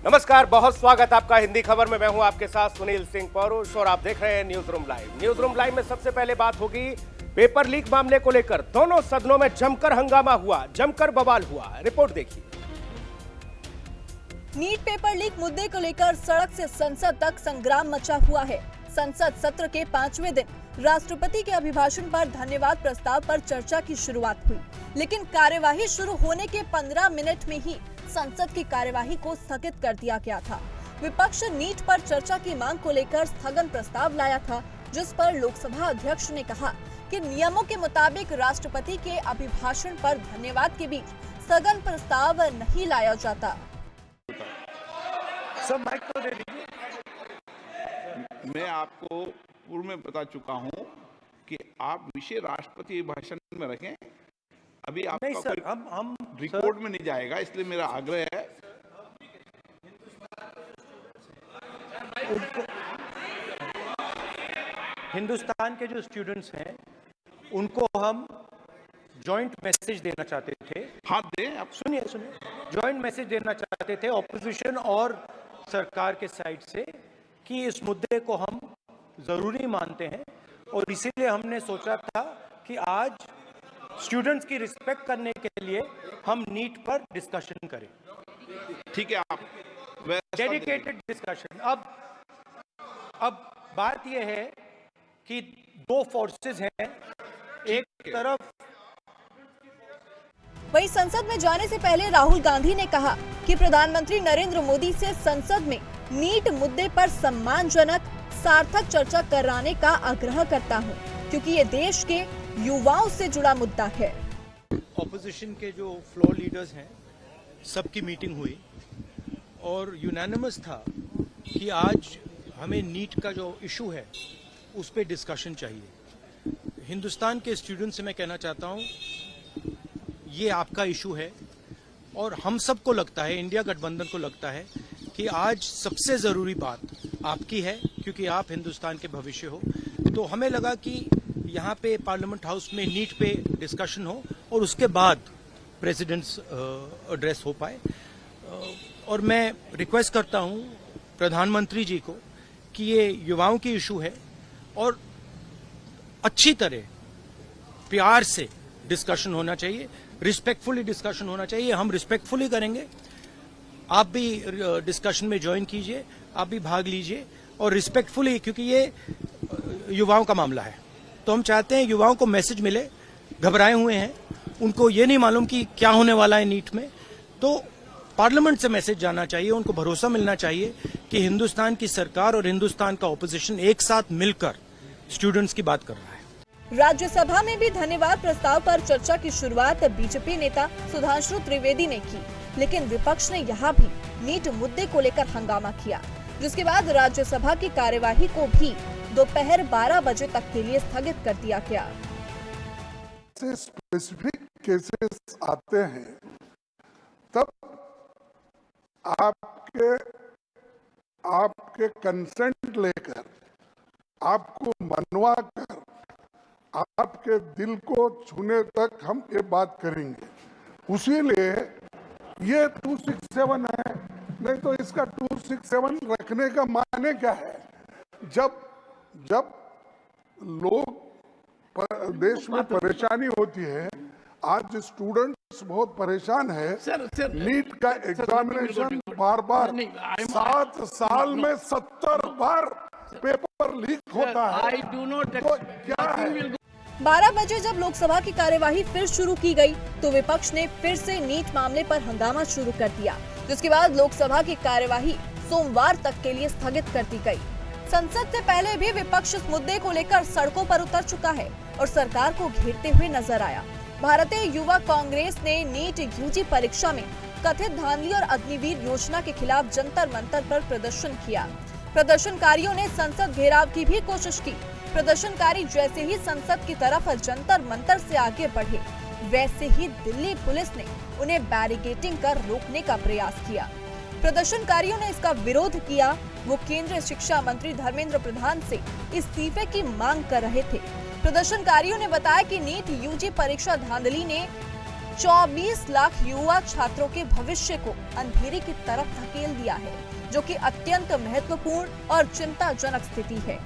नमस्कार, बहुत स्वागत आपका हिंदी खबर में। मैं हूं आपके साथ सुनील सिंह पौरुष और आप देख रहे हैं news room live. News room live में सबसे पहले बात होगी पेपर लीक मामले को लेकर। दोनों सदनों में जमकर हंगामा हुआ, जमकर बवाल हुआ। रिपोर्ट देखिए। नीट पेपर लीक मुद्दे को लेकर सड़क से संसद तक संग्राम मचा हुआ है। संसद सत्र के 5वें दिन राष्ट्रपति के अभिभाषण पर धन्यवाद प्रस्ताव पर चर्चा की शुरुआत हुई, लेकिन कार्यवाही शुरू होने के 15 मिनट में ही संसद की कार्यवाही को स्थगित कर दिया गया था। विपक्ष नीट पर चर्चा की मांग को लेकर स्थगन प्रस्ताव लाया था, जिस पर लोकसभा अध्यक्ष ने कहा कि नियमों के मुताबिक राष्ट्रपति के अभिभाषण पर धन्यवाद के बीच स्थगन प्रस्ताव नहीं लाया जाता। सब माइक तो दे दीजिए। मैं आपको पूर्व में बता चुका हूं कि आप विषय राष्ट्रपति भाषण में रखें। अभी आपका नहीं सर, कोई हम रिकॉर्ड में नहीं जाएगा, इसलिए मेरा आग्रह है। हिंदुस्तान के जो स्टूडेंट्स हैं उनको हम जॉइंट मैसेज देना चाहते थे। हाँ दें आप। सुनिए जॉइंट मैसेज देना चाहते थे ऑपोजिशन और सरकार के साइड से कि इस मुद्दे को हम जरूरी मानते हैं, और इसीलिए हमने सोचा था कि आज स्टूडेंट्स की रिस्पेक्ट करने के लिए हम नीट पर डिस्कशन करें। ठीक है, आप डेडिकेटेड डिस्कशन। अब बात यह है कि दो फोर्सेस हैं, एक तरफ। वहीं संसद में जाने से पहले राहुल गांधी ने कहा कि प्रधानमंत्री नरेंद्र मोदी से संसद में नीट मुद्दे पर सम्मानजनक सार्थक चर्चा कराने का आग्रह करता हूं, क्योंकि ये देश के युवाओं से जुड़ा मुद्दा है। ऑपोजिशन के जो फ्लोर लीडर्स हैं सबकी मीटिंग हुई और यूनानिमस था कि आज हमें नीट का जो इशू है उस पर डिस्कशन चाहिए। हिंदुस्तान के स्टूडेंट्स से मैं कहना चाहता हूं, ये आपका इशू है और हम सबको लगता है, इंडिया गठबंधन को लगता है कि आज सबसे जरूरी बात आपकी है, क्योंकि आप हिंदुस्तान के भविष्य हो। तो हमें लगा कि यहाँ पे पार्लियामेंट हाउस में नीट पे डिस्कशन हो और उसके बाद प्रेसिडेंट्स एड्रेस हो पाए। और मैं रिक्वेस्ट करता हूँ प्रधानमंत्री जी को कि ये युवाओं की इशू है और अच्छी तरह प्यार से डिस्कशन होना चाहिए, रिस्पेक्टफुली डिस्कशन होना चाहिए। हम रिस्पेक्टफुली करेंगे, आप भी डिस्कशन में ज्वाइन कीजिए, आप भी भाग लीजिए और रिस्पेक्टफुली, क्योंकि ये युवाओं का मामला है। तो हम चाहते हैं युवाओं को मैसेज मिले, घबराए हुए हैं, उनको ये नहीं मालूम कि क्या होने वाला है नीट में। तो पार्लियामेंट से मैसेज जाना चाहिए, उनको भरोसा मिलना चाहिए कि हिंदुस्तान की सरकार और हिंदुस्तान का ऑपोजिशन एक साथ मिलकर स्टूडेंट्स की बात कर रहा है। राज्यसभा में भी धन्यवाद प्रस्ताव पर चर्चा की शुरुआत बीजेपी नेता सुधांशु त्रिवेदी ने की, लेकिन विपक्ष ने यहाँ भी नीट मुद्दे को लेकर हंगामा किया, जिसके बाद राज्यसभा की कार्यवाही को भी दोपहर 12 बजे तक के लिए स्थगित कर दिया गया। स्पेसिफिक केसेस आते हैं तब आपके कंसेंट लेकर, आपको मनवा कर, आपके दिल को छूने तक हम ये बात करेंगे। उसी लिए ये 267 है, नहीं तो इसका 267 रखने का माने क्या है? जब लोग देश में परेशानी होती है, आज स्टूडेंट्स बहुत परेशान है। नीट का एग्जामिनेशन बार 7 साल में 70 बार पेपर लीक होता है। तो क्या है? 12 बजे जब लोकसभा की कार्यवाही फिर शुरू की गई, तो विपक्ष ने फिर से नीट मामले पर हंगामा शुरू कर दिया, जिसके बाद लोकसभा की कार्यवाही सोमवार तक के लिए स्थगित कर दी गई। संसद से पहले भी विपक्ष इस मुद्दे को लेकर सड़कों पर उतर चुका है और सरकार को घेरते हुए नजर आया। भारतीय युवा कांग्रेस ने नीट यूजी परीक्षा में कथित धांधली और अग्निवीर योजना के खिलाफ जंतर मंतर पर प्रदर्शन किया। प्रदर्शनकारियों ने संसद घेराव की भी कोशिश की। प्रदर्शनकारी जैसे ही संसद की तरफ जंतर मंतर से आगे बढ़े, वैसे ही दिल्ली पुलिस ने उन्हें बैरिकेडिंग कर रोकने का प्रयास किया। प्रदर्शनकारियों ने इसका विरोध किया। वो केंद्रीय शिक्षा मंत्री धर्मेंद्र प्रधान से इस्तीफे की मांग कर रहे थे। प्रदर्शनकारियों ने बताया कि नीट यूजी परीक्षा धांधली ने 24 लाख युवा छात्रों के भविष्य को अंधेरे की तरफ धकेल दिया है, जो कि अत्यंत महत्वपूर्ण और चिंताजनक स्थिति है।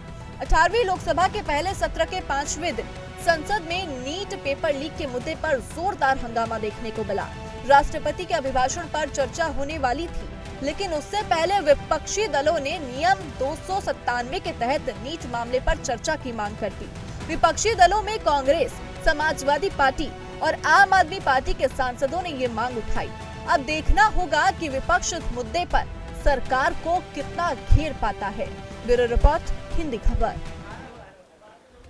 18वीं लोकसभा के पहले सत्र के 5वें दिन संसद में नीट पेपर लीक के मुद्दे पर जोरदार हंगामा देखने को मिला। राष्ट्रपति के अभिभाषण पर चर्चा होने वाली थी, लेकिन उससे पहले विपक्षी दलों ने नियम 297 के तहत नीट मामले पर चर्चा की मांग कर दी। विपक्षी दलों में कांग्रेस, समाजवादी पार्टी और आम आदमी पार्टी के सांसदों ने ये मांग उठाई। अब देखना होगा कि विपक्ष इस मुद्दे पर सरकार को कितना घेर पाता है। ब्यूरो रिपोर्ट, हिंदी खबर।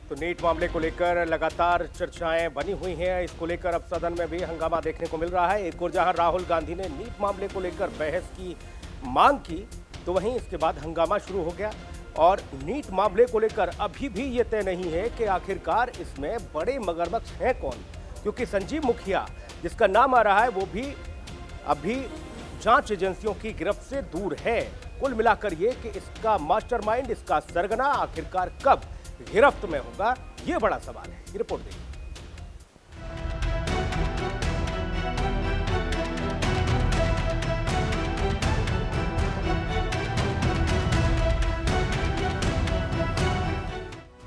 तो नीट मामले को लेकर लगातार चर्चाएं बनी हुई हैं। इसको लेकर अब सदन में भी हंगामा देखने को मिल रहा है। एक ओर जहां राहुल गांधी ने नीट मामले को लेकर बहस की मांग की, तो वहीं इसके बाद हंगामा शुरू हो गया। और नीट मामले को लेकर अभी भी ये तय नहीं है कि आखिरकार इसमें बड़े मगरमच्छ हैं कौन, क्योंकि संजीव मुखिया जिसका नाम आ रहा है वो भी अभी जांच एजेंसियों की गिरफ्त से दूर है। कुल मिलाकर ये कि इसका मास्टरमाइंड, इसका सरगना आखिरकार कब गिरफ्त में होगा, ये बड़ा सवाल है। ये रिपोर्ट देखिए।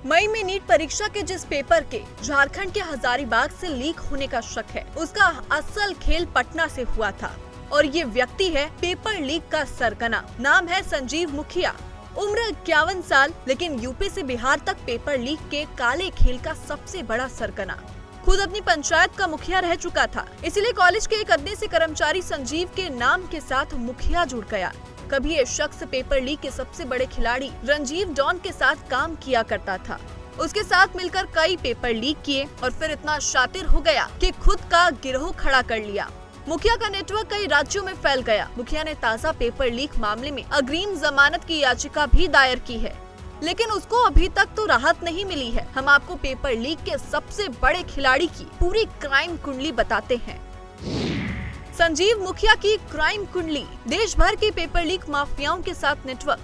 मई में नीट परीक्षा के जिस पेपर के झारखंड के हजारीबाग से लीक होने का शक है, उसका असल खेल पटना से हुआ था। और ये व्यक्ति है पेपर लीक का सरगना। नाम है संजीव मुखिया। उम्र 51 साल, लेकिन यूपी से बिहार तक पेपर लीक के काले खेल का सबसे बड़ा सरगना। खुद अपनी पंचायत का मुखिया रह चुका था, इसलिए कॉलेज के एक अदने से कर्मचारी संजीव के नाम के साथ मुखिया जुड़ गया। कभी ये शख्स पेपर लीक के सबसे बड़े खिलाड़ी रंजीव डॉन के साथ काम किया करता था। उसके साथ मिलकर कई पेपर लीक किए और फिर इतना शातिर हो गया कि खुद का गिरोह खड़ा कर लिया। मुखिया का नेटवर्क कई राज्यों में फैल गया। मुखिया ने ताज़ा पेपर लीक मामले में अग्रिम जमानत की याचिका भी दायर की है, लेकिन उसको अभी तक तो राहत नहीं मिली है। हम आपको पेपर लीक के सबसे बड़े खिलाड़ी की पूरी क्राइम कुंडली बताते हैं। संजीव मुखिया की क्राइम कुंडली। देश भर के पेपर लीक माफियाओं के साथ नेटवर्क।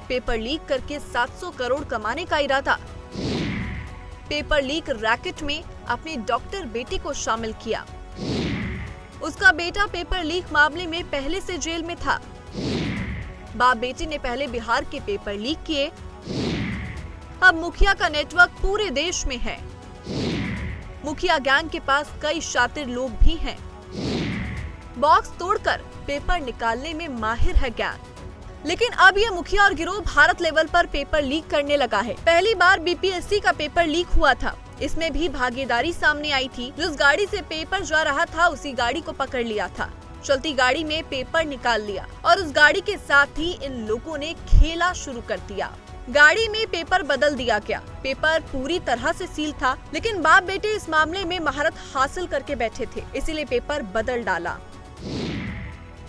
पेपर लीक करके 700 करोड़ कमाने का इरादा। पेपर लीक रैकेट में अपने डॉक्टर बेटे को शामिल किया। उसका बेटा पेपर लीक मामले में पहले से जेल में था। बाप बेटे ने पहले बिहार के पेपर लीक किए। अब मुखिया का नेटवर्क पूरे देश में है। मुखिया गैंग के पास कई शातिर लोग भी हैं। बॉक्स तोड़कर पेपर निकालने में माहिर है गैंग। लेकिन अब ये मुखिया और गिरोह भारत लेवल पर पेपर लीक करने लगा है। पहली बार बीपीएससी का पेपर लीक हुआ था। इसमें भी भागीदारी सामने आई थी। जिस गाड़ी से पेपर जा रहा था उसी गाड़ी को पकड़ लिया था। चलती गाड़ी में पेपर निकाल लिया और उस गाड़ी के साथ ही इन लोगों ने खेला शुरू कर दिया। गाड़ी में पेपर बदल दिया गया। पेपर पूरी तरह से सील था, लेकिन बाप बेटे इस मामले में महारत हासिल करके बैठे थे, इसीलिए पेपर बदल डाला।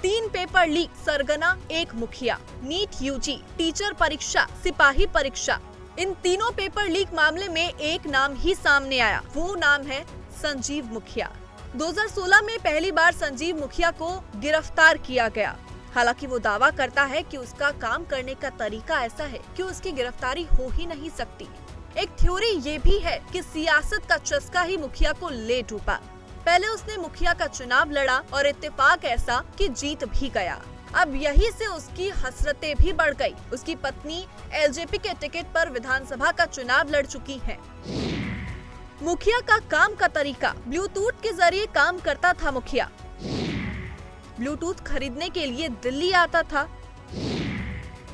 3 पेपर लीक, सरगना 1 मुखिया। नीट यूजी, टीचर परीक्षा, सिपाही परीक्षा, इन तीनों पेपर लीक मामले में एक नाम ही सामने आया। वो नाम है संजीव मुखिया। 2016 में पहली बार संजीव मुखिया को गिरफ्तार किया गया। हालांकि वो दावा करता है कि उसका काम करने का तरीका ऐसा है कि उसकी गिरफ्तारी हो ही नहीं सकती। एक थ्योरी ये भी है कि सियासत का चस्का ही मुखिया को ले डूबा। पहले उसने मुखिया का चुनाव लड़ा और इत्तेफाक ऐसा कि जीत भी गया। अब यही से उसकी हसरतें भी बढ़ गई। उसकी पत्नी एलजेपी के टिकट पर विधानसभा का चुनाव लड़ चुकी है। मुखिया का काम का तरीका, ब्लूटूथ के जरिए काम करता था मुखिया। ब्लूटूथ खरीदने के लिए दिल्ली आता था।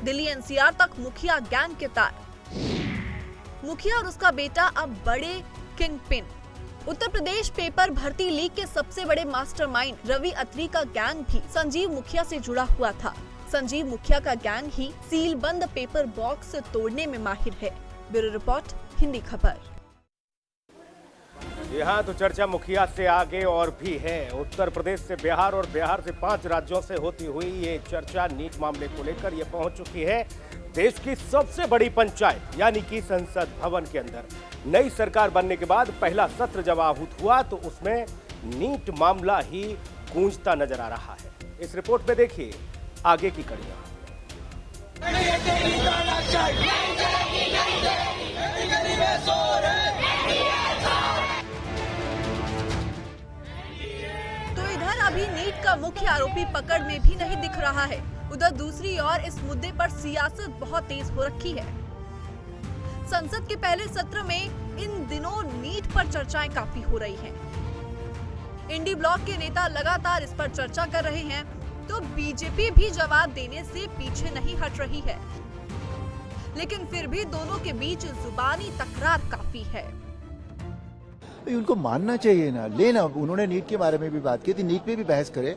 दिल्ली एनसीआर तक मुखिया गैंग के तार। मुखिया और उसका बेटा अब बड़े king pin. Uttar Pradesh paper भर्ती लीक के सबसे बड़े मास्टरमाइंड रवि अत्री का गैंग भी संजीव मुखिया से जुड़ा हुआ था। संजीव मुखिया का गैंग ही सील बंद पेपर बॉक्स तोड़ने में माहिर है। ब्यूरो रिपोर्ट, हिंदी खबर। यहाँ तो चर्चा मुखिया से आगे और भी है। उत्तर प्रदेश से बिहार और बिहार से 5 राज्यों से होती हुई ये चर्चा नीट मामले को लेकर ये पहुंच चुकी है देश की सबसे बड़ी पंचायत यानी कि संसद भवन के अंदर। नई सरकार बनने के बाद पहला सत्र जब आहूत हुआ तो उसमें नीट मामला ही गूंजता नजर आ रहा है। इस रिपोर्ट में देखिए आगे की कड़ियां। अभी नीट का मुख्य आरोपी पकड़ में भी नहीं दिख रहा है, उधर दूसरी ओर इस मुद्दे पर सियासत बहुत तेज हो रखी है। संसद के पहले सत्र में इन दिनों नीट पर चर्चाएं काफी हो रही हैं। इंडी ब्लॉक के नेता लगातार इस पर चर्चा कर रहे हैं, तो बीजेपी भी जवाब देने से पीछे नहीं हट रही है, लेकिन फिर भी दोनों के बीच जुबानी तकरार काफी है। उनको मानना चाहिए ना, लेना। उन्होंने नीट के बारे में भी बात की थी, नीट पे भी बहस करे,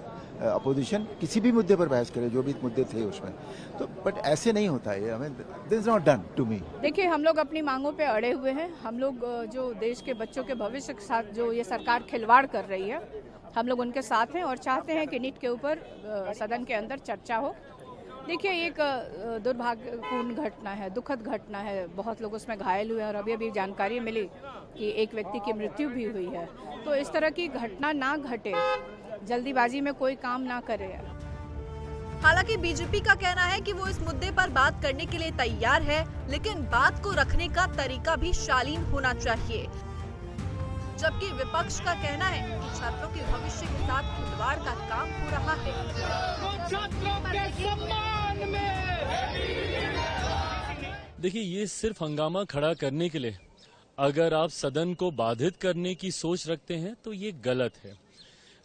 अपोजिशन किसी भी मुद्दे पर बहस करे, जो भी मुद्दे थे उसमें, तो बट ऐसे नहीं होता है। हमें this is not done to me. देखिए, हम लोग अपनी मांगों पे अड़े हुए हैं। हम लोग जो देश के बच्चों के भविष्य के साथ जो ये सरकार खिलवाड़ कर रही है, हम लोग उनके साथ हैं और चाहते हैं कि नीट के ऊपर सदन के अंदर चर्चा हो। देखिए, एक दुर्भाग्यपूर्ण घटना है, दुखद घटना है, बहुत लोग उसमें घायल हुए हैं और अभी अभी जानकारी मिली कि एक व्यक्ति की मृत्यु भी हुई है। तो इस तरह की घटना ना घटे, जल्दीबाजी में कोई काम ना करे। हालांकि बीजेपी का कहना है कि वो इस मुद्दे पर बात करने के लिए तैयार है, लेकिन बात को रखने का तरीका भी शालीन होना चाहिए। जबकि विपक्ष का कहना है कि छात्रों के भविष्य के साथ खिलवाड़ का काम हो रहा है। देखिए, ये सिर्फ हंगामा खड़ा करने के लिए अगर आप सदन को बाधित करने की सोच रखते हैं तो ये गलत है।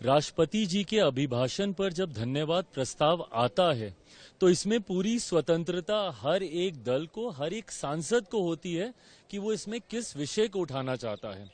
राष्ट्रपति जी के अभिभाषण पर जब धन्यवाद प्रस्ताव आता है तो इसमें पूरी स्वतंत्रता हर एक दल को, हर एक सांसद को होती है कि वो इसमें किस विषय को उठाना चाहता है।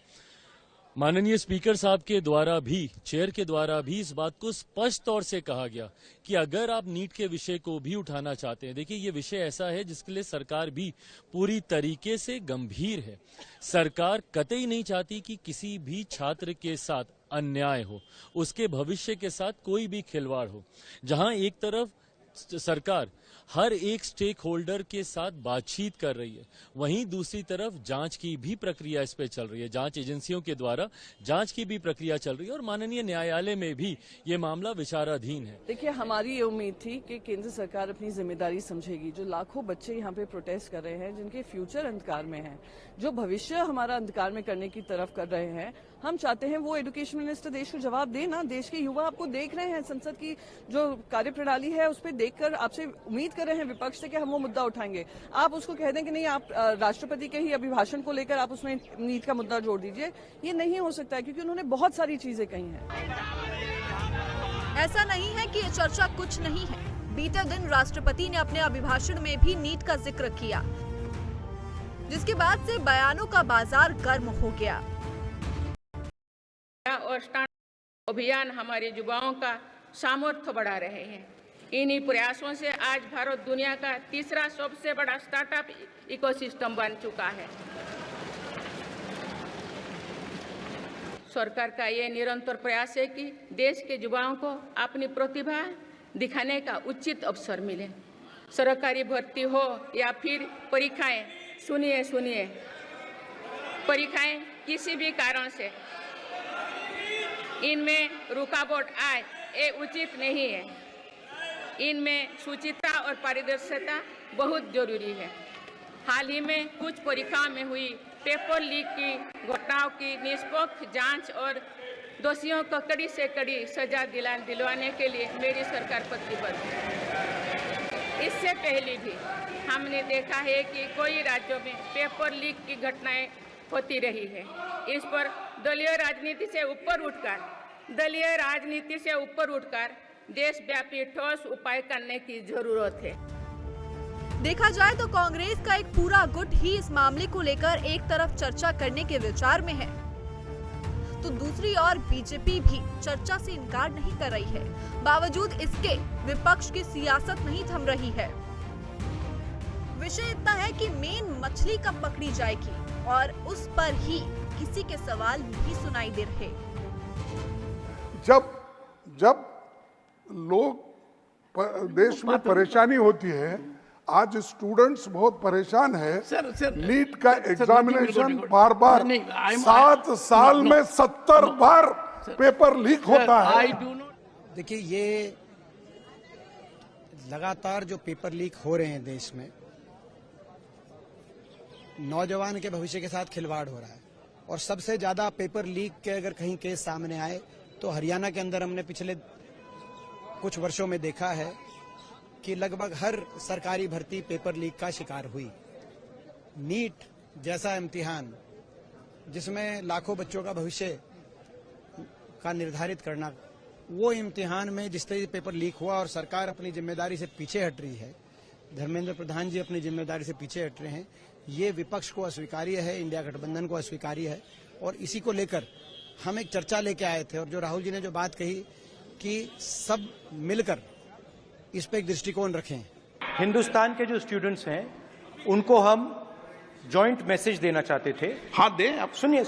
माननीय स्पीकर साहब के द्वारा भी, चेयर के द्वारा भी इस बात को स्पष्ट तौर से कहा गया कि अगर आप नीट के विषय को भी उठाना चाहते हैं, देखिए ये विषय ऐसा है जिसके लिए सरकार भी पूरी तरीके से गंभीर है। सरकार कतई नहीं चाहती कि किसी भी छात्र के साथ अन्याय हो, उसके भविष्य के साथ कोई भी खिलवाड़ हो। जहां एक तरफ सरकार हर एक स्टेक होल्डर के साथ बातचीत कर रही है, वहीं दूसरी तरफ जांच की भी प्रक्रिया इस पे चल रही है। जांच एजेंसियों के द्वारा जांच की भी प्रक्रिया चल रही है और माननीय न्यायालय में भी ये मामला विचाराधीन है। देखिए, हमारी ये उम्मीद थी कि केंद्र सरकार अपनी जिम्मेदारी समझेगी। जो लाखों बच्चे यहाँ पे प्रोटेस्ट कर रहे हैं, जिनके फ्यूचर अंधकार में है, जो भविष्य हमारा अंधकार में करने की तरफ कर रहे हैं, हम चाहते हैं वो एजुकेशन मिनिस्टर देश को जवाब दे ना। देश के युवा आपको देख रहे हैं, संसद की जो कार्यप्रणाली है उस पर देखकर आपसे उम्मीद कर रहे हैं विपक्ष से कि हम वो मुद्दा उठाएंगे। आप उसको कह दें कि नहीं, आप राष्ट्रपति के ही अभिभाषण को लेकर आप उसमें नीट का मुद्दा जोड़ दीजिए, ये नहीं हो सकता है, क्योंकि उन्होंने बहुत सारी चीजें कही हैं। ऐसा नहीं है कि ये चर्चा कुछ नहीं है। बीते दिन राष्ट्रपति ने अपने अभिभाषण में भी नीट का जिक्र किया, जिसके बाद से बयानों का बाजार गर्म हो गया। और स्टार्टअप अभियान हमारे युवाओं का सामर्थ्य बढ़ा रहे हैं। इन्हीं प्रयासों से आज भारत दुनिया का तीसरा सबसे बड़ा स्टार्टअप इकोसिस्टम बन चुका है। सरकार का ये निरंतर प्रयास है कि देश के युवाओं को अपनी प्रतिभा दिखाने का उचित अवसर मिले। सरकारी भर्ती हो या फिर परीक्षाएं, सुनिए, परीक्षाएं किसी भी कारण से इनमें रुकावट आए, ये उचित नहीं है। इनमें शुचिता और पारदर्शिता बहुत जरूरी है। हाल ही में कुछ परीक्षाओं में हुई पेपर लीक की घटनाओं की निष्पक्ष जांच और दोषियों को कड़ी से कड़ी सजा दिलवाने के लिए मेरी सरकार प्रतिबद्ध है। इससे पहले भी हमने देखा है कि कई राज्यों में पेपर लीक की घटनाएं होती रही है। इस पर दलीय राजनीति से ऊपर उठकर देशव्यापी ठोस उपाय करने की जरूरत है। देखा जाए तो कांग्रेस का एक पूरा गुट ही इस मामले को लेकर एक तरफ चर्चा करने के विचार में है, तो दूसरी ओर बीजेपी भी चर्चा से इनकार नहीं कर रही है। बावजूद इसके विपक्ष की सियासत नहीं थम रही है। विषय इतना है कि मेन मछली कब पकड़ी जाएगी और उस पर ही किसी के सवाल नहीं सुनाई दे रहे। जब लोग देश में परेशानी होती है, आज स्टूडेंट्स बहुत परेशान है। नीट का एग्जामिनेशन बार 7 साल में 70 बार पेपर लीक होता है। देखिए, ये लगातार जो पेपर लीक हो रहे हैं देश में, नौजवान के भविष्य के साथ खिलवाड़ हो रहा है। और सबसे ज्यादा पेपर लीक के अगर कहीं केस सामने आए तो हरियाणा के अंदर हमने पिछले कुछ वर्षों में देखा है कि लगभग हर सरकारी भर्ती पेपर लीक का शिकार हुई। नीट जैसा इम्तिहान जिसमें लाखों बच्चों का भविष्य का निर्धारित करना, वो इम्तिहान में जिस तरह पेपर लीक हुआ और सरकार अपनी जिम्मेदारी से पीछे हट रही है, धर्मेंद्र प्रधान जी अपनी जिम्मेदारी से पीछे हट रहे हैं, ये विपक्ष को अस्वीकार्य है, इंडिया गठबंधन को अस्वीकार्य है। और इसी को लेकर हम एक चर्चा लेके आए थे और जो राहुल जी ने जो बात कही कि सब मिलकर इस पे एक दृष्टिकोण रखें। हिंदुस्तान के जो स्टूडेंट्स हैं उनको हम जॉइंट मैसेज देना चाहते थे। हाँ दें आप। सुनिए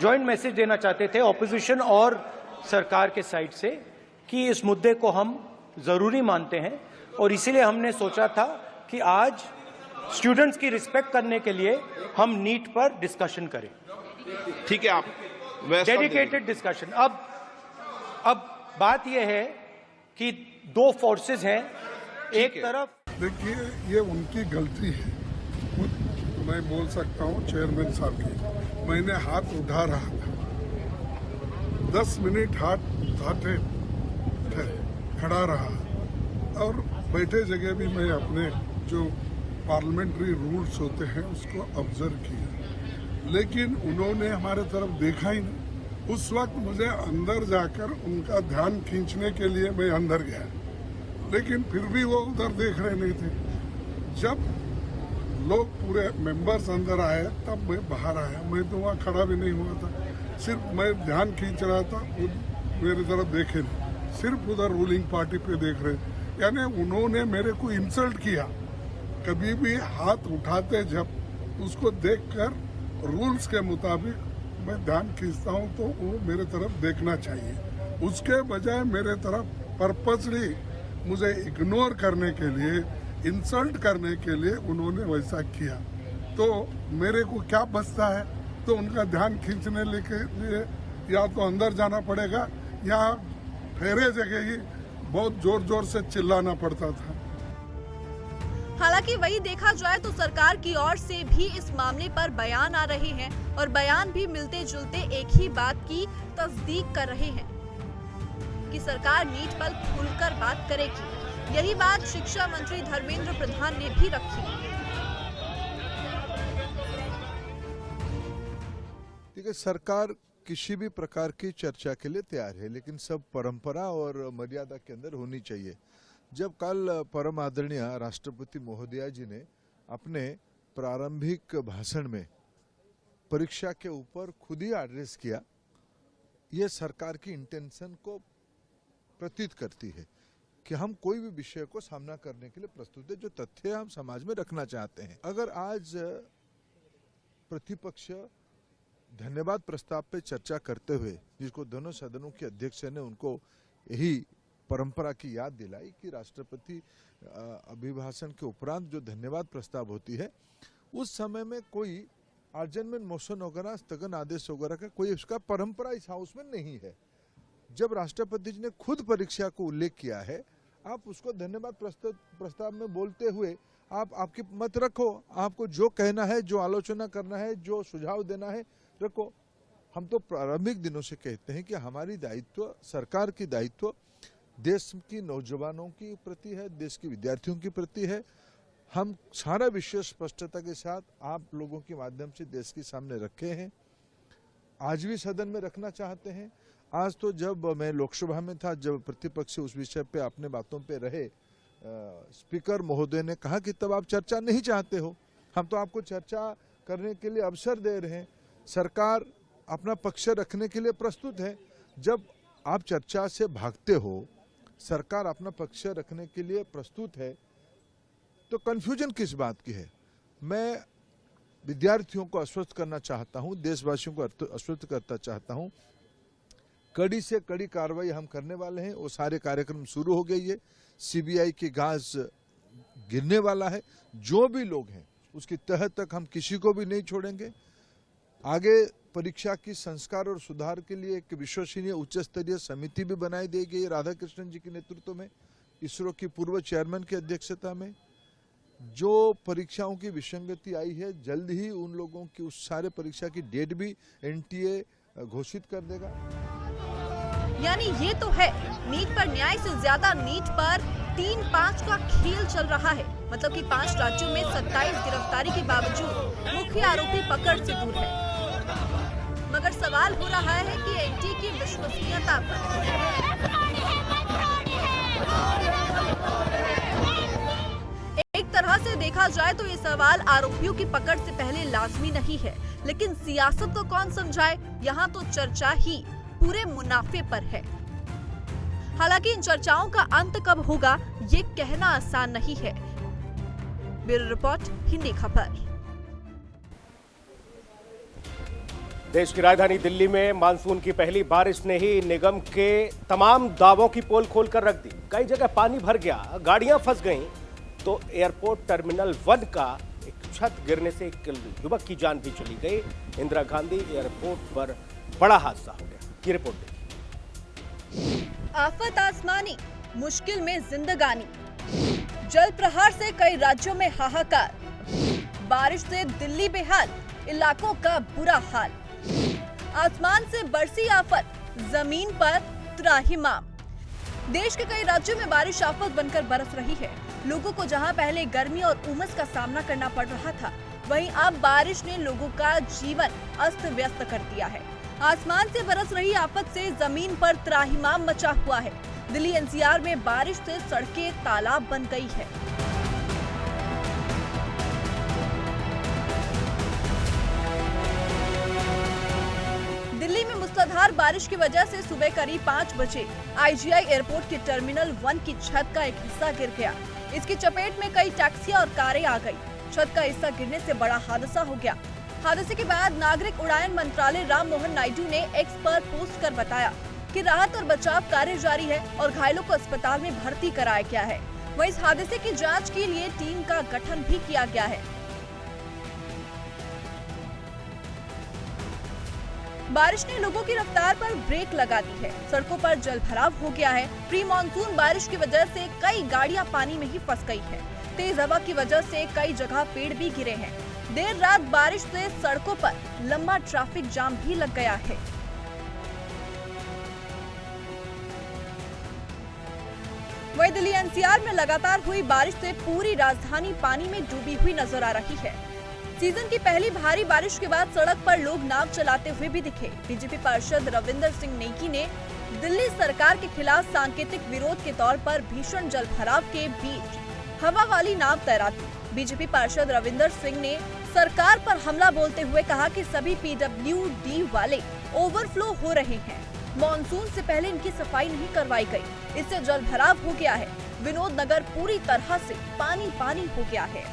जॉइंट मैसेज देना चाहते थे ऑपोजिशन और सरकार के साइड से कि इस मुद्दे को हम जरूरी मानते हैं और इसीलिए हमने सोचा था कि आज स्टूडेंट्स की रिस्पेक्ट करने के लिए हम नीट पर डिस्कशन करें। ठीक है, आप डेडिकेटेड डिस्कशन। अब बात यह है कि दो फोर्सेस हैं, एक तरफ देखिए ये उनकी गलती है, मैं बोल सकता हूँ चेयरमैन साहब की। मैंने हाथ उठा रहा था, 10 मिनट हाथ उठाते खड़ा रहा और बैठे जगह भी मैं अपने जो पार्लियामेंट्री रूल्स होते हैं उसको ऑब्जर्व किया, लेकिन उन्होंने हमारे तरफ देखा ही नहीं। उस वक्त मुझे अंदर जाकर उनका ध्यान खींचने के लिए मैं अंदर गया, लेकिन फिर भी वो उधर देख रहे नहीं थे। जब लोग पूरे मेंबर्स अंदर आए तब मैं बाहर आया, मैं तो वहाँ खड़ा भी नहीं हुआ था, सिर्फ मैं ध्यान खींच रहा था, मेरी तरफ देखे नहीं, सिर्फ उधर रूलिंग पार्टी पे देख रहे। यानी उन्होंने मेरे को इंसल्ट किया। कभी भी हाथ उठाते जब उसको देखकर रूल्स के मुताबिक मैं ध्यान खींचता हूँ तो वो मेरे तरफ देखना चाहिए, उसके बजाय मेरे तरफ पर्पसली मुझे इग्नोर करने के लिए, इंसल्ट करने के लिए उन्होंने वैसा किया। तो मेरे को क्या बचता है, तो उनका ध्यान खींचने के लिए या तो अंदर जाना पड़ेगा या ठहरे जगह ही बहुत जोर जोर से चिल्लाना पड़ता था। हालांकि वही देखा जाए तो सरकार की ओर से भी इस मामले पर बयान आ रहे हैं और बयान भी मिलते जुलते एक ही बात की तस्दीक कर रहे हैं कि सरकार नीट पर खुलकर बात करेगी। यही बात शिक्षा मंत्री धर्मेंद्र प्रधान ने भी रखी। देखिए, सरकार किसी भी प्रकार की चर्चा के लिए तैयार है, लेकिन सब परंपरा और मर्यादा के अंदर होनी चाहिए। जब कल परम आदरणीय राष्ट्रपति महोदया जी ने अपने प्रारंभिक भाषण में परीक्षा के ऊपर खुद ही एड्रेस किया, ये सरकार की इंटेंशन को प्रतीत करती है कि हम कोई भी विषय को सामना करने के लिए प्रस्तुत है, जो तथ्य हम समाज में रखना चाहते हैं। अगर आज प्रतिपक्ष धन्यवाद प्रस्ताव पे चर्चा करते हुए, जिसको दोनों सदनों के अध्यक्ष ने उनको यही परंपरा की याद दिलाई कि राष्ट्रपति अभिभाषण के उपरांत जो धन्यवाद प्रस्ताव होती है, उस समय में कोई आर्जनमेंट मोशन वगैरह, स्थगन आदेश वगैरह का कोई उसका परंपरा इस हाउस में नहीं है। जब राष्ट्रपति जी ने खुद परीक्षा को उल्लेख किया है, आप उसको धन्यवाद प्रस्ताव में बोलते हुए आप आपकी मत रखो, आपको जो कहना है, जो आलोचना करना है, जो सुझाव देना है रखो। हम तो प्रारंभिक दिनों से कहते हैं कि हमारी दायित्व, सरकार की दायित्व देश की नौजवानों की प्रति है, देश के विद्यार्थियों की प्रति है। हम सारा विषय स्पष्टता के साथ आप लोगों के माध्यम से देश के सामने रखे हैं, आज भी सदन में रखना चाहते हैं। आज तो जब मैं लोकसभा में था, जब प्रतिपक्ष उस विषय पे अपने बातों पे रहे, स्पीकर महोदय ने कहा कि तब आप चर्चा नहीं चाहते हो, हम तो आपको चर्चा करने के लिए अवसर दे रहे हैं, सरकार अपना पक्ष रखने के लिए प्रस्तुत है। जब आप चर्चा से भागते हो, सरकार अपना पक्ष रखने के लिए प्रस्तुत है, तो कंफ्यूजन किस बात की है? मैं विद्यार्थियों को आश्वस्त करना चाहता हूं, देशवासियों को आश्वस्त करना चाहता हूं, कड़ी से कड़ी कार्रवाई हम करने वाले हैं। वो सारे कार्यक्रम शुरू हो गई है, सीबीआई की घास गिरने वाला है। जो भी लोग हैं उसकी तह तक हम किसी को भी नहीं छोड़ेंगे। आगे परीक्षा की संस्कार और सुधार के लिए एक विश्वसनीय उच्च स्तरीय समिति भी बनाई दी गई राधाकृष्णन जी के नेतृत्व में, इसरो की पूर्व चेयरमैन की अध्यक्षता में। जो परीक्षाओं की विसंगति आई है, जल्द ही उन लोगों की उस सारे परीक्षा की डेट भी एनटीए घोषित कर देगा। यानी ये तो है, नीट पर न्याय से ज्यादा नीट पर 3-5 का खेल चल रहा है। मतलब कि 5 राज्यों में 27 गिरफ्तारी के बावजूद मुख्य आरोपी पकड़ से दूर है। मगर सवाल हो रहा है कि एनटीए की विश्वसनीयता पर। एक तरह से देखा जाए तो ये सवाल आरोपियों की पकड़ से पहले लाजमी नहीं है, लेकिन सियासत को कौन समझाए, यहाँ तो चर्चा ही पूरे मुनाफे पर है। हालांकि इन चर्चाओं का अंत कब होगा ये कहना आसान नहीं है। ब्यूरो रिपोर्ट, हिंदी खबर। देश की राजधानी दिल्ली में मानसून की पहली बारिश ने ही निगम के तमाम दावों की पोल खोलकर रख दी। कई जगह पानी भर गया, गाड़ियां फंस गईं, तो एयरपोर्ट टर्मिनल 1 का एक छत गिरने से एक युवक की जान भी चली गई। इंदिरा गांधी एयरपोर्ट पर बड़ा हादसा हो गया। ये रिपोर्ट देखिए। आफत आसमानी, मुश्किल में जिंदगानी। जल प्रहार से कई राज्यों में हाहाकार। बारिश से दिल्ली बेहाल, इलाकों का बुरा हाल। आसमान से बरसी आफत, जमीन पर त्राहिमाम। देश के कई राज्यों में बारिश आफत बनकर बरस रही है। लोगों को जहां पहले गर्मी और उमस का सामना करना पड़ रहा था, वहीं अब बारिश ने लोगों का जीवन अस्त व्यस्त कर दिया है। आसमान से बरस रही आफत से जमीन पर त्राहिमाम मचा हुआ है। दिल्ली एनसीआर में बारिश से सड़कें तालाब बन गई है। दिल्ली में मूसलाधार बारिश की वजह से सुबह करीब 5 बजे आईजीआई एयरपोर्ट के टर्मिनल 1 की छत का एक हिस्सा गिर गया। इसकी चपेट में कई टैक्सियां और कारें आ गई। छत का हिस्सा गिरने से बड़ा हादसा हो गया। हादसे के बाद नागरिक उड्डयन मंत्रालय राम मोहन नायडू ने एक्स पर पोस्ट कर बताया कि राहत और बचाव कार्य जारी है और घायलों को अस्पताल में भर्ती कराया गया है। वहीं इस हादसे की जांच के लिए टीम का गठन भी किया गया है। बारिश ने लोगों की रफ्तार पर ब्रेक लगा दी है। सड़कों पर जल भराव हो गया है। प्री मानसून बारिश की वजह से कई गाड़ियां पानी में ही फंस गई है। तेज हवा की वजह से कई जगह पेड़ भी गिरे हैं। देर रात बारिश से सड़कों पर लंबा ट्रैफिक जाम भी लग गया है। वहीं दिल्ली एनसीआर में लगातार हुई बारिश से पूरी राजधानी पानी में डूबी हुई नजर आ रही है। सीजन की पहली भारी बारिश के बाद सड़क पर लोग नाव चलाते हुए भी दिखे। बीजेपी पार्षद रविंदर सिंह नेगी ने दिल्ली सरकार के खिलाफ सांकेतिक विरोध के तौर पर भीषण जल भराव के बीच हवा वाली नाव तैराकी। बीजेपी पार्षद रविंदर सिंह ने सरकार पर हमला बोलते हुए कहा कि सभी पीडब्ल्यूडी वाले ओवरफ्लो हो रहे हैं। मॉनसून से पहले इनकी सफाई नहीं करवाई गई, इससे जल भराव हो गया है। विनोद नगर पूरी तरह से पानी पानी हो गया है।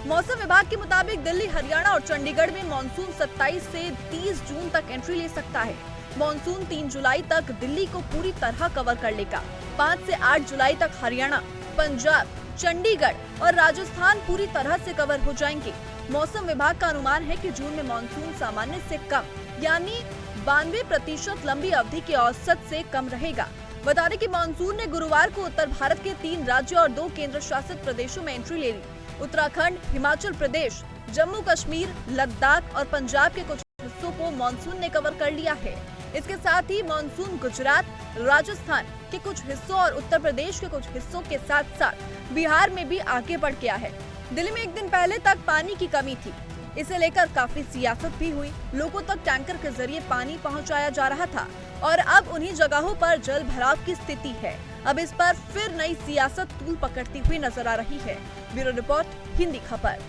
मौसम विभाग के मुताबिक दिल्ली, हरियाणा और चंडीगढ़ में मॉनसून 27 से 30 जून तक एंट्री ले सकता है। मॉनसून 3 जुलाई तक दिल्ली को पूरी तरह कवर कर लेगा। 5 से 8 जुलाई तक हरियाणा, पंजाब, चंडीगढ़ और राजस्थान पूरी तरह से कवर हो जाएंगे। मौसम विभाग का अनुमान है कि जून में मॉनसून सामान्य से कम यानी 92% लंबी अवधि के औसत से कम रहेगा। बता दें कि मॉनसून ने गुरुवार को उत्तर भारत के 3 राज्यों और 2 केंद्र शासित प्रदेशों में एंट्री ले ली। उत्तराखंड, हिमाचल प्रदेश, जम्मू कश्मीर, लद्दाख और पंजाब के कुछ हिस्सों को मॉनसून ने कवर कर लिया है। इसके साथ ही मॉनसून गुजरात, राजस्थान के कुछ हिस्सों और उत्तर प्रदेश के कुछ हिस्सों के साथ साथ बिहार में भी आगे बढ़ गया है। दिल्ली में एक दिन पहले तक पानी की कमी थी, इसे लेकर काफी सियासत भी हुई। लोगों तक टैंकर के जरिए पानी पहुंचाया जा रहा था और अब उन्हीं जगहों पर जल भराव की स्थिति है। अब इस पर फिर नई सियासत तूल पकड़ती हुई नजर आ रही है। ब्यूरो रिपोर्ट, हिंदी खबर।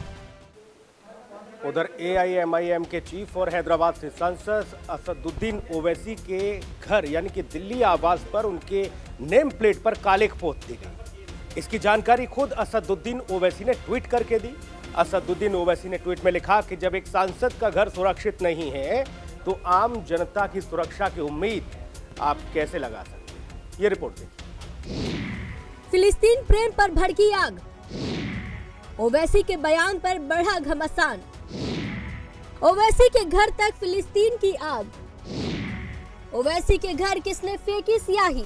उधर एआईएमआईएम के चीफ और हैदराबाद से सांसद असदुद्दीन ओवैसी के घर यानी कि दिल्ली आवास पर उनके नेम प्लेट पर कालिख पोत दी गई। इसकी जानकारी खुद असदुद्दीन ओवैसी ने ट्वीट करके दी। असदुद्दीन ओवैसी ने ट्वीट में लिखा कि जब एक सांसद का घर सुरक्षित नहीं है तो आम जनता की सुरक्षा की उम्मीद आप कैसे लगा सकते हैं। ये रिपोर्ट देखिए। फिलिस्तीन प्रेम पर भड़की आग, ओवैसी के बयान पर बढ़ा घमासान। ओवैसी के घर तक फिलिस्तीन की आग। ओवैसी के घर किसने फेंकी स्याही।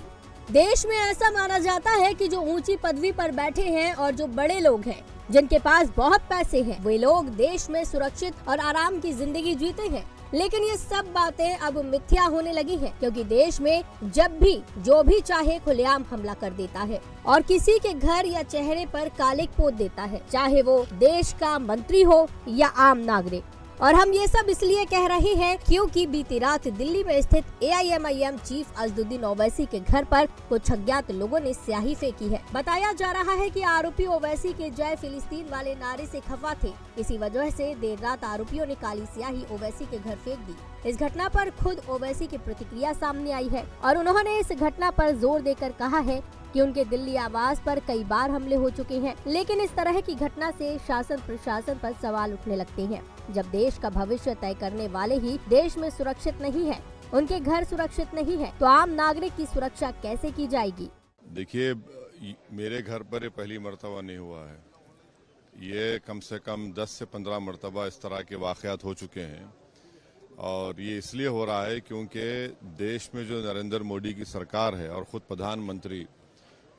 देश में ऐसा माना जाता है कि जो ऊंची पदवी पर बैठे हैं और जो बड़े लोग हैं, जिनके पास बहुत पैसे हैं, वे लोग देश में सुरक्षित और आराम की जिंदगी जीते हैं। लेकिन ये सब बातें अब मिथ्या होने लगी हैं, क्योंकि देश में जब भी जो भी चाहे खुलेआम हमला कर देता है और किसी के घर या चेहरे पर कालिक पोत देता है, चाहे वो देश का मंत्री हो या आम नागरिक। और हम ये सब इसलिए कह रहे हैं क्योंकि बीती रात दिल्ली में स्थित AIMIM चीफ अजदुद्दीन ओवैसी के घर पर कुछ अज्ञात लोगों ने स्याही फेंकी है। बताया जा रहा है कि आरोपी ओवैसी के जय फिलिस्तीन वाले नारे से खफा थे। इसी वजह से देर रात आरोपियों ने काली स्याही ओवैसी के घर फेंक दी। इस घटना पर खुद ओवैसी की प्रतिक्रिया सामने आई है और उन्होंने इस घटना पर जोर देकर कहा है कि उनके दिल्ली आवास पर कई बार हमले हो चुके हैं, लेकिन इस तरह की घटना से शासन प्रशासन पर सवाल उठने लगते हैं। जब देश का भविष्य तय करने वाले ही देश में सुरक्षित नहीं है, उनके घर सुरक्षित नहीं है, तो आम नागरिक की सुरक्षा कैसे की जाएगी? देखिए, मेरे घर पर ये पहली मर्तबा नहीं हुआ है। ये कम से कम 10 से 15 मर्तबा इस तरह के वाक़यात हो चुके हैं और ये इसलिए हो रहा है क्योंकि देश में जो नरेंद्र मोदी की सरकार है और खुद प्रधानमंत्री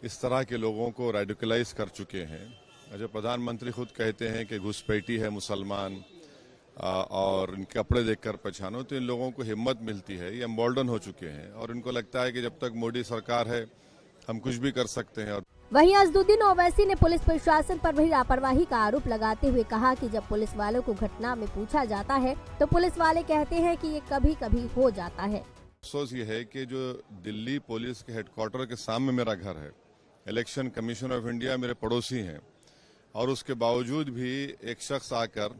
इस तरह के लोगों को रेडिकलाइज कर चुके हैं। जब प्रधानमंत्री खुद कहते हैं कि घुसपैठी है मुसलमान और इनके कपड़े देखकर पहचानो, तो इन लोगों को हिम्मत मिलती है। ये एम्बोल्डन हो चुके हैं और इनको लगता है कि जब तक मोदी सरकार है हम कुछ भी कर सकते हैं। वहीं अजदुद्दीन ओवैसी ने पुलिस प्रशासन पर भी लापरवाही का आरोप लगाते हुए कहा कि जब पुलिस वालों को घटना में पूछा जाता है तो पुलिस वाले कहते हैं कि ये कभी कभी हो जाता है। अफसोस ये है कि जो दिल्ली पुलिस के हेडक्वार्टर के सामने मेरा घर है, इलेक्शन कमीशन ऑफ इंडिया मेरे पड़ोसी हैं, और उसके बावजूद भी एक शख्स आकर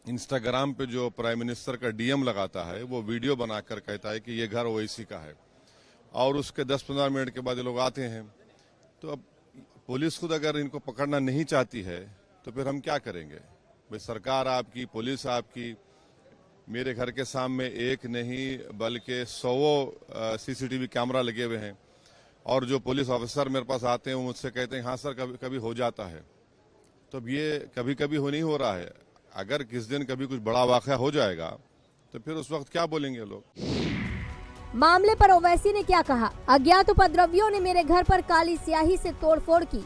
इंस्टाग्राम पे जो प्राइम मिनिस्टर का DM लगाता है वो वीडियो बनाकर कहता है कि ये घर ओवैसी का है, और उसके 10-15 मिनट के बाद ये लोग आते हैं। तो अब पुलिस खुद अगर इनको पकड़ना नहीं चाहती है तो फिर हम क्या करेंगे? भाई सरकार आपकी, पुलिस आपकी, मेरे घर के सामने एक नहीं बल्कि 100 CCTV कैमरा लगे हुए हैं, और जो पुलिस ऑफिसर मेरे पास आते हैं वो मुझसे कहते हैं हाँ सर कभी कभी हो जाता है। तो अब ये कभी कभी हो नहीं हो रहा है। अगर किस दिन कभी कुछ बड़ा वाक़या हो जाएगा तो फिर उस वक्त क्या बोलेंगे लोग? मामले पर ओवैसी ने क्या कहा? अज्ञात उपद्रवियों ने मेरे घर पर काली स्याही से तोड़फोड़ की,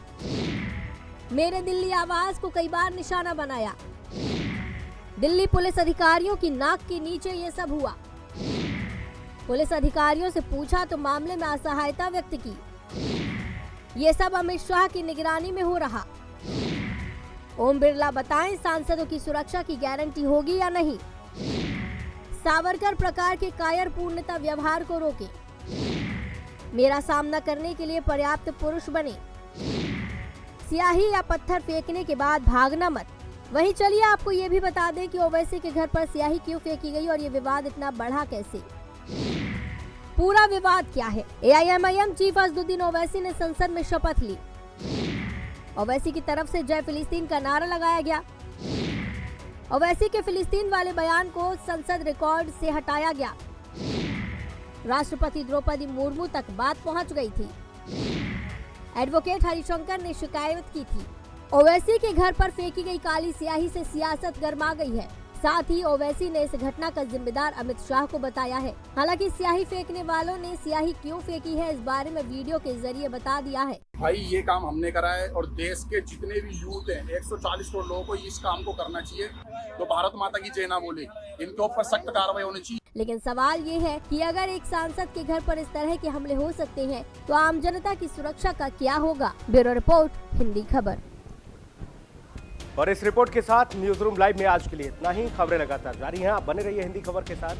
मेरे दिल्ली आवास को कई बार निशाना बनाया, दिल्ली पुलिस अधिकारियों की नाक के नीचे ये सब हुआ। पुलिस अधिकारियों से पूछा तो मामले में असहायता व्यक्त की। ये सब अमित शाह की निगरानी में हो रहा। ओम बिरला बताएं सांसदों की सुरक्षा की गारंटी होगी या नहीं? सावरकर प्रकार के कायर पूर्णता व्यवहार को रोके, मेरा सामना करने के लिए पर्याप्त पुरुष बने, स्याही या पत्थर फेंकने के बाद भागना मत। वहीं चलिए आपको ये भी बता दें कि ओवैसी के घर पर स्याही क्यों फेंकी गई और ये विवाद इतना बढ़ा कैसे। पूरा विवाद क्या है? AIMIM चीफ अजदुद्दीन ओवैसी ने संसद में शपथ ली। ओवैसी की तरफ से जय फिलिस्तीन का नारा लगाया गया। ओवैसी के फिलिस्तीन वाले बयान को संसद रिकॉर्ड से हटाया गया। राष्ट्रपति द्रौपदी मुर्मू तक बात पहुंच गई थी। एडवोकेट हरिशंकर ने शिकायत की थी। ओवैसी के घर पर फेंकी गई काली स्याही से सियासत गर्मा गई है। साथ ही ओवैसी ने इस घटना का जिम्मेदार अमित शाह को बताया है। हालांकि स्याही फेंकने वालों ने स्याही क्यों फेंकी है इस बारे में वीडियो के जरिए बता दिया है। भाई ये काम हमने करा है और देश के जितने भी यूथ हैं 140 करोड़ लोगों को इस काम को करना चाहिए। तो भारत माता की जय ना बोले, इनके ऊपर सख्त कार्रवाई होनी चाहिए। लेकिन सवाल ये है कि अगर एक सांसद के घर पर इस तरह के हमले हो सकते हैं तो आम जनता की सुरक्षा का क्या होगा? ब्यूरो रिपोर्ट, हिंदी खबर। और इस रिपोर्ट के साथ न्यूज रूम लाइव में आज के लिए इतना ही। खबरें लगातार जारी हैं, आप बने रहिए हिंदी खबर के साथ।